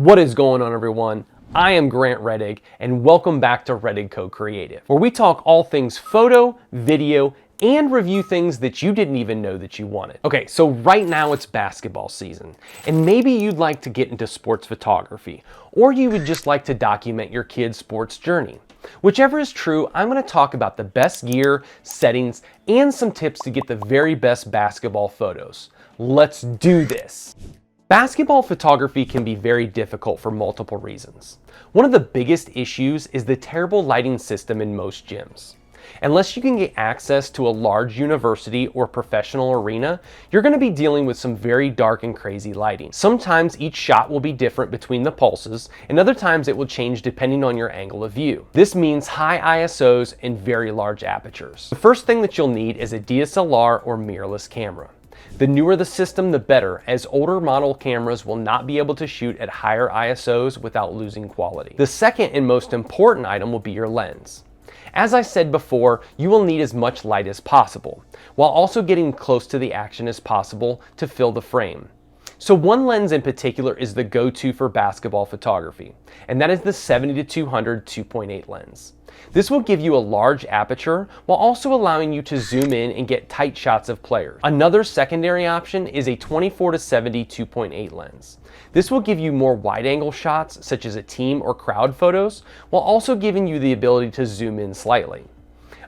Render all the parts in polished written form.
What is going on, everyone? I am Grant Rettig, and welcome back to Rettig Co Creative, where we talk all things photo, video, and review things that you didn't even know that you wanted. Okay, so right now it's basketball season, and maybe you'd like to get into sports photography, or you would just like to document your kid's sports journey. Whichever is true, I'm going to talk about the best gear, settings, and some tips to get the very best basketball photos. Let's do this! Basketball photography can be very difficult for multiple reasons. One of the biggest issues is the terrible lighting system in most gyms. Unless you can get access to a large university or professional arena, you're going to be dealing with some very dark and crazy lighting. Sometimes each shot will be different between the pulses, and other times it will change depending on your angle of view. This means high ISOs and very large apertures. The first thing that you'll need is a DSLR or mirrorless camera. The newer the system, the better, as older model cameras will not be able to shoot at higher ISOs without losing quality. The second and most important item will be your lens. As I said before, you will need as much light as possible, while also getting close to the action as possible to fill the frame. So one lens in particular is the go-to for basketball photography, and that is the 70-200 2.8 lens. This will give you a large aperture while also allowing you to zoom in and get tight shots of players. Another secondary option is a 24-70 2.8 lens. This will give you more wide-angle shots such as a team or crowd photos while also giving you the ability to zoom in slightly.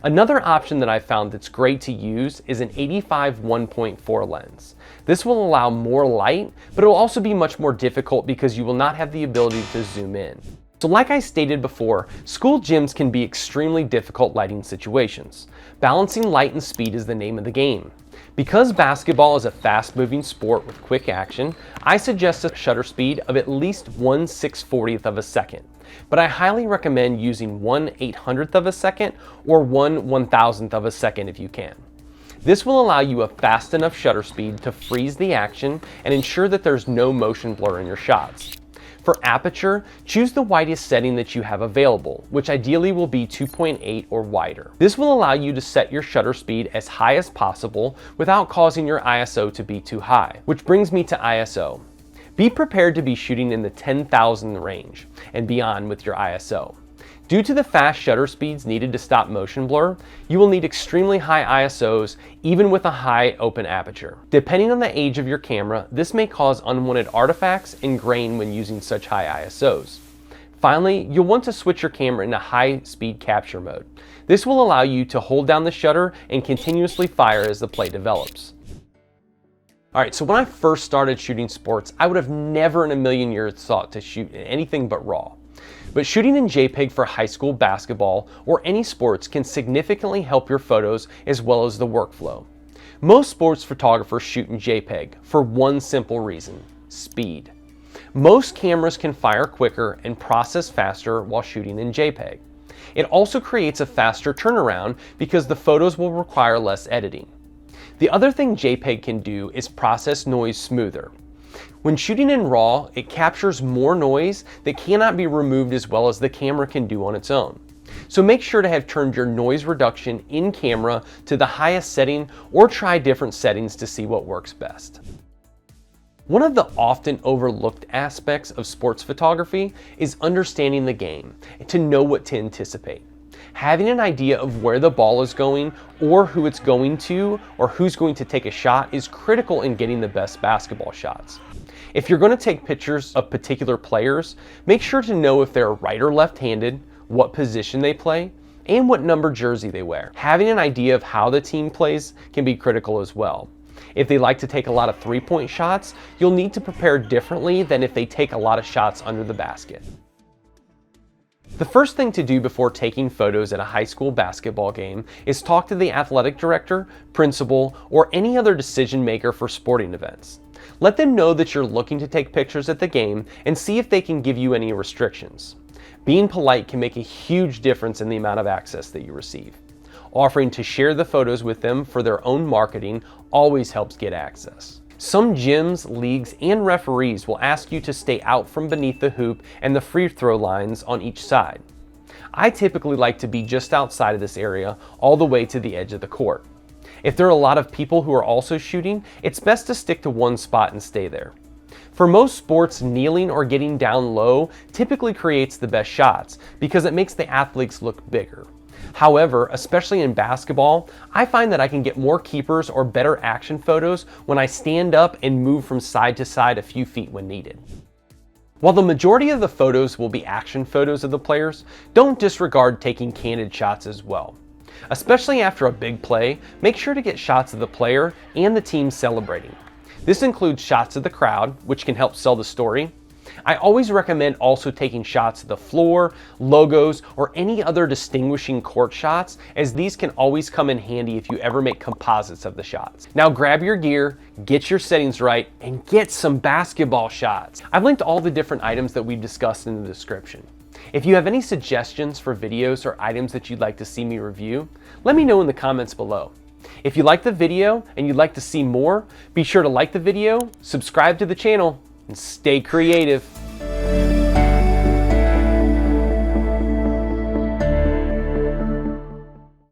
Another option that I found that's great to use is an 85 1.4 lens. This will allow more light, but it will also be much more difficult because you will not have the ability to zoom in. So like I stated before, school gyms can be extremely difficult lighting situations. Balancing light and speed is the name of the game. Because basketball is a fast-moving sport with quick action, I suggest a shutter speed of at least 1/640th of a second. But I highly recommend using 1/800th of a second or 1/1000th of a second if you can. This will allow you a fast enough shutter speed to freeze the action and ensure that there's no motion blur in your shots. For aperture, choose the widest setting that you have available, which ideally will be 2.8 or wider. This will allow you to set your shutter speed as high as possible without causing your ISO to be too high. Which brings me to ISO. Be prepared to be shooting in the 10,000 range and beyond with your ISO. Due to the fast shutter speeds needed to stop motion blur, you will need extremely high ISOs even with a high open aperture. Depending on the age of your camera, this may cause unwanted artifacts and grain when using such high ISOs. Finally, you'll want to switch your camera into high speed capture mode. This will allow you to hold down the shutter and continuously fire as the play develops. Alright, so when I first started shooting sports, I would have never in a million years thought to shoot in anything but RAW. But shooting in JPEG for high school basketball or any sports can significantly help your photos as well as the workflow. Most sports photographers shoot in JPEG for one simple reason: speed. Most cameras can fire quicker and process faster while shooting in JPEG. It also creates a faster turnaround because the photos will require less editing. The other thing JPEG can do is process noise smoother. When shooting in RAW, it captures more noise that cannot be removed as well as the camera can do on its own. So make sure to have turned your noise reduction in camera to the highest setting or try different settings to see what works best. One of the often overlooked aspects of sports photography is understanding the game and to know what to anticipate. Having an idea of where the ball is going or who it's going to or who's going to take a shot is critical in getting the best basketball shots. If you're going to take pictures of particular players, make sure to know if they're right or left-handed, what position they play, and what number jersey they wear. Having an idea of how the team plays can be critical as well. If they like to take a lot of three-point shots, you'll need to prepare differently than if they take a lot of shots under the basket. The first thing to do before taking photos at a high school basketball game is talk to the athletic director, principal, or any other decision maker for sporting events. Let them know that you're looking to take pictures at the game and see if they can give you any restrictions. Being polite can make a huge difference in the amount of access that you receive. Offering to share the photos with them for their own marketing always helps get access. Some gyms, leagues, and referees will ask you to stay out from beneath the hoop and the free throw lines on each side. I typically like to be just outside of this area all the way to the edge of the court. If there are a lot of people who are also shooting, it's best to stick to one spot and stay there. For most sports, kneeling or getting down low typically creates the best shots because it makes the athletes look bigger. However, especially in basketball, I find that I can get more keepers or better action photos when I stand up and move from side to side a few feet when needed. While the majority of the photos will be action photos of the players, don't disregard taking candid shots as well. Especially after a big play, make sure to get shots of the player and the team celebrating. This includes shots of the crowd, which can help sell the story. I always recommend also taking shots of the floor, logos, or any other distinguishing court shots, as these can always come in handy if you ever make composites of the shots. Now grab your gear, get your settings right, and get some basketball shots. I've linked all the different items that we've discussed in the description. If you have any suggestions for videos or items that you'd like to see me review, let me know in the comments below. If you like the video and you'd like to see more, be sure to like the video, subscribe to the channel, and stay creative.